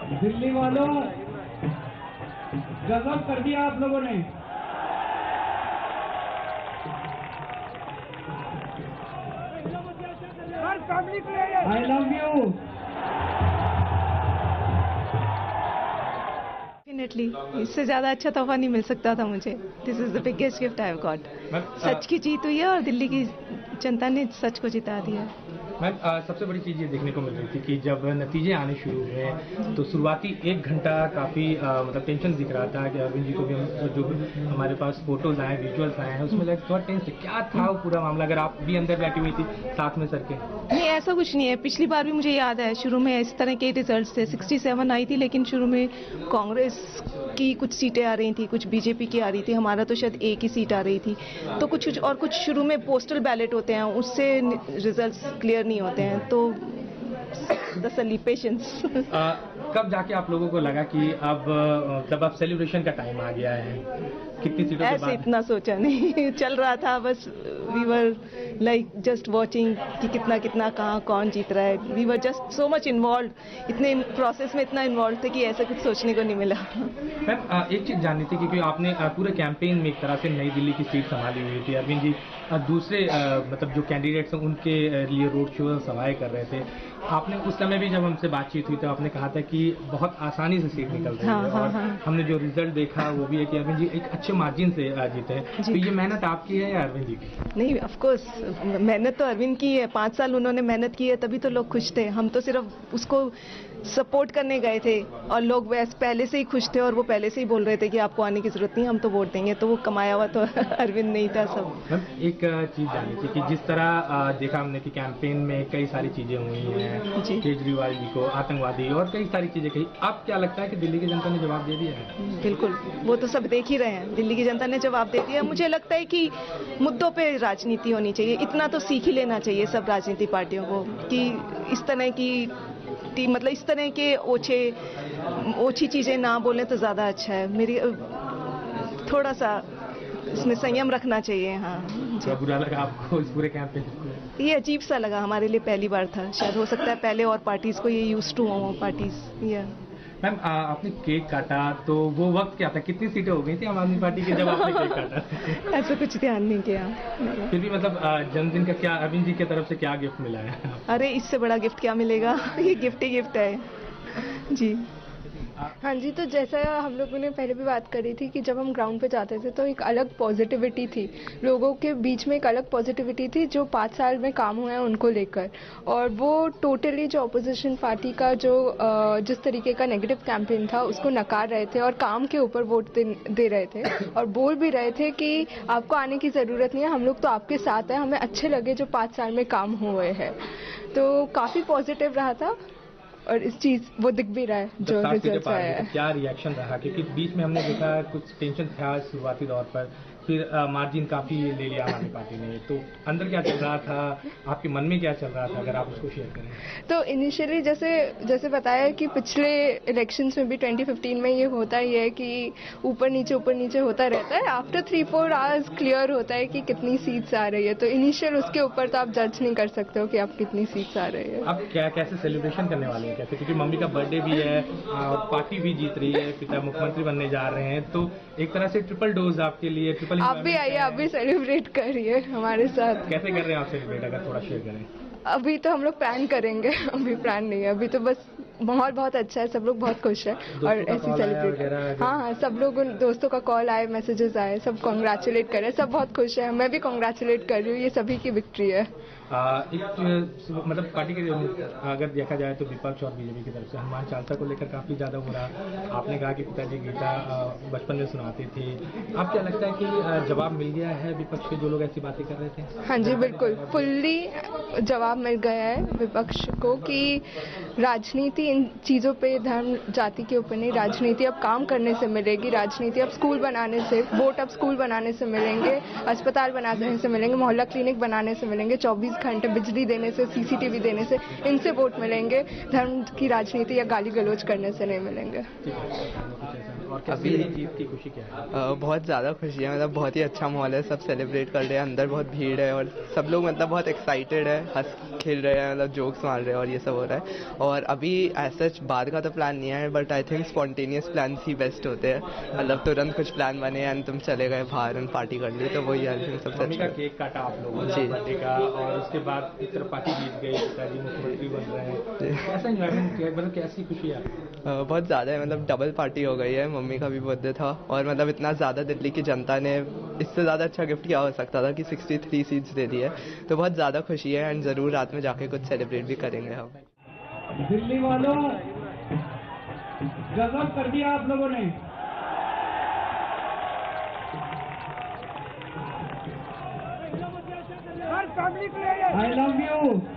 दिल्ली वालों, गजब कर दिया आप लोगों ने। I love you. डेफिनेटली इससे ज्यादा अच्छा तोहफा नहीं मिल सकता था मुझे। This is the biggest gift I have got. सच की जीत हुई है और दिल्ली की जनता ने सच को जिता दिया। मैम सबसे बड़ी चीज़ ये देखने को मिल रही थी कि जब नतीजे आने शुरू हुए तो शुरुआती 1 घंटा काफ़ी मतलब टेंशन दिख रहा था कि अरविंद जी को भी हम जो हमारे पास फोटोज आए, विजुअल्स आए हैं, उसमें लाइक थोड़ा टेंस क्या था वो पूरा मामला, अगर आप भी अंदर बैठी हुई थी साथ में सर के? नहीं, ऐसा कुछ नहीं है। पिछली बार भी मुझे याद है शुरू में इस तरह के रिजल्ट थे। 67 आई थी, लेकिन शुरू में कांग्रेस की कुछ सीटें आ रही थी, कुछ बीजेपी की आ रही थी, हमारा तो शायद एक ही सीट आ रही थी। तो कुछ शुरू में पोस्टल बैलेट होते हैं, उससे रिजल्ट्स क्लियर नहीं होते हैं। तो तसल्ली, पेशेंस। कब जाके आप लोगों को लगा कि अब मतलब अब सेलिब्रेशन का टाइम आ गया है? कितनी सीटों के ऐसे बाद? इतना सोचा नहीं। चल रहा था बस, we were like just watching कि कितना कितना कहाँ कौन जीत रहा है। We were just so much involve, इतने प्रोसेस में इतना इन्वॉल्व थे कि ऐसा कुछ सोचने को नहीं मिला। मैम एक चीज़ जाननी थी क्योंकि आपने पूरे कैंपेन में एक तरह से नई दिल्ली की सीट संभाली हुई थी। अरविंद जी दूसरे मतलब जो कैंडिडेट्स हैं उनके लिए रोड शो सभाएं कर रहे थे। आपने उस समय भी जब हमसे बातचीत हुई तो आपने कहा था कि बहुत आसानी से सीट निकल रही है। और हमने जो रिजल्ट देखा वो भी है कि अरविंद जी एक अच्छे मार्जिन से जीते हैं। तो ये मेहनत आपकी है या अरविंद जी की? नहीं, ऑफ कोर्स मेहनत तो अरविंद की है। 5 साल उन्होंने मेहनत की है, तभी तो लोग खुश थे। हम तो सिर्फ उसको सपोर्ट करने गए थे और लोग वैसे पहले से ही खुश थे और वो पहले से ही बोल रहे थे कि आपको आने की जरूरत नहीं, हम तो वोट देंगे। तो वो कमाया हुआ तो अरविंद नहीं था सब। मैम एक चीज़ जाननी थी कि जिस तरह देखा हमने कि कैंपेन में कई सारी चीज़ें हुई हैं, केजरीवाल जी को आतंकवादी और कई सारी चीज़ें कही, अब क्या लगता है कि दिल्ली की जनता ने जवाब दे दिया है? बिल्कुल, वो तो सब देख ही रहे हैं। दिल्ली की जनता ने जवाब दे दिया। मुझे लगता है कि मुद्दों पे राजनीति होनी चाहिए। इतना तो सीख ही लेना चाहिए सब राजनीतिक पार्टियों को कि इस तरह की मतलब इस तरह के ओछी चीजें ना बोलें तो ज्यादा अच्छा है। मेरी थोड़ा सा इसमें संयम रखना चाहिए। हाँ, क्या बुरा लगा आपको इस पूरे कैंपेन को? ये अजीब सा लगा, हमारे लिए पहली बार था। शायद हो सकता है पहले और पार्टीज को ये यूज टू हो पार्टीज। या मैम आपने केक काटा तो वो वक्त क्या था? कितनी सीटें हो गई थी आम आदमी पार्टी के जब आपने केक काटा? ऐसा कुछ ध्यान नहीं किया। फिर भी मतलब जन्मदिन का क्या अरविंद जी की तरफ से क्या गिफ्ट मिला है? अरे इससे बड़ा गिफ्ट क्या मिलेगा। ये गिफ्ट ही गिफ्ट है जी। हाँ जी, तो जैसा हम लोगों ने पहले भी बात करी थी कि जब हम ग्राउंड पे जाते थे तो एक अलग पॉजिटिविटी थी, लोगों के बीच में एक अलग पॉजिटिविटी थी जो 5 साल में काम हुआ है उनको लेकर। और वो टोटली जो अपोजिशन पार्टी का जो जिस तरीके का नेगेटिव कैंपेन था उसको नकार रहे थे और काम के ऊपर वोट दे रहे थे और बोल भी रहे थे कि आपको आने की ज़रूरत नहीं है, हम लोग तो आपके साथ हैं, हमें अच्छे लगे जो 5 साल में काम हुए हैं। तो काफ़ी पॉजिटिव रहा था और इस चीज वो दिख भी रहा है जो रिजल्ट आया है। क्या रिएक्शन रहा? क्योंकि बीच में हमने देखा कुछ टेंशन था शुरुआती दौर पर, फिर मार्जिन काफ़ी ले लिया हमारी पार्टी ने। तो अंदर क्या चल रहा था, आपके मन में क्या चल रहा था, अगर आप उसको शेयर करें? तो इनिशियली जैसे बताया कि पिछले इलेक्शंस में भी 2015 में ये होता ही है कि ऊपर नीचे होता रहता है। आफ्टर 3-4 आवर्स क्लियर होता है कि कितनी सीट्स आ रही है। तो इनिशियल उसके ऊपर तो आप जज नहीं कर सकते हो कि आप कितनी सीट्स आ रही है। अब कैसे सेलिब्रेशन करने वाले हैं? कैसे, क्योंकि मम्मी का बर्थडे भी है और पार्टी भी जीत रही है, पिता मुख्यमंत्री बनने जा रहे हैं, तो एक तरह से ट्रिपल डोज आपके लिए, ट्रिपल। आप भी आइए, आप भी सेलिब्रेट करिए हमारे साथ। कैसे कर रहे हैं आप सेलिब्रेट, अगर थोड़ा शेयर करें? अभी तो हम लोग प्लान करेंगे, अभी प्लान नहीं है। अभी तो बस माहौल बहुत अच्छा है, सब लोग बहुत खुश है और ऐसे सेलिब्रेट। हाँ, सब लोग दोस्तों का कॉल आए, मैसेजेस आए, सब कॉन्ग्रेचुलेट कर रहे हैं, सब बहुत खुश है। मैं भी कॉन्ग्रेचुलेट कर रही हूँ, ये सभी की विक्ट्री है। एक मतलब पार्टी के अगर देखा जाए तो विपक्ष और बीजेपी की तरफ से हनुमान चालीसा को लेकर काफ़ी ज़्यादा हो रहा। आपने कहा कि पिताजी गीता बचपन में सुनाते थे। आप क्या लगता है कि जवाब मिल गया है विपक्ष के जो लोग ऐसी बातें कर रहे थे? हाँ जी, बिल्कुल फुल्ली जवाब मिल गया है विपक्ष को कि राजनीति इन चीज़ों पे, धर्म जाति के ऊपर नहीं, राजनीति अब काम करने से मिलेगी। राजनीति अब स्कूल बनाने से, वोट अब स्कूल बनाने से मिलेंगे, अस्पताल बनाने से मिलेंगे, मोहल्ला क्लिनिक बनाने से मिलेंगे, 24 घंटे बिजली देने से, CCTV देने से, इनसे वोट मिलेंगे। धर्म की राजनीति या गाली गलौज करने से नहीं मिलेंगे। और कैसी अभी- लगी जीत की खुशी क्या है? बहुत ज़्यादा खुशी है, मतलब बहुत ही अच्छा माहौल है, सब सेलिब्रेट कर रहे हैं, अंदर बहुत भीड़ है और सब लोग मतलब बहुत एक्साइटेड है, हंस खेल रहे हैं, मतलब जोक्स मार रहे हैं और ये सब हो रहा है। और अभी ऐसा बाद का तो प्लान नहीं है, but I think spontaneous plan he best होते हैं, मतलब तुरंत कुछ प्लान बने एंड तुम चले गए बाहर एंड पार्टी कर ली, तो वही आई थिंक सबसे मम्मी का अच्छा। केक काटा आप लोगों ने जी। बर्थडे का, और उसके बाद एक तरफ पार्टी जीत गई, पिताजी मुख्यमंत्री बन रहे हैं, जी। कैसा इन्वायरमेंट किया, मतलब कैसी खुशी है? बहुत ज़्यादा है, मतलब डबल पार्टी हो गई है, मम्मी का भी बर्थडे था और मतलब इतना ज़्यादा दिल्ली की जनता ने, इससे ज़्यादा अच्छा गिफ्ट क्या हो सकता था कि 63 सीट्स दे दी है, तो बहुत ज़्यादा खुशी है एंड ज़रूर रात में जाके कुछ सेलिब्रेट भी करेंगे हम। दिल्ली वालों, गजब कर दिया आप लोगों ने। हर फैमिली के लिए आई लव यू।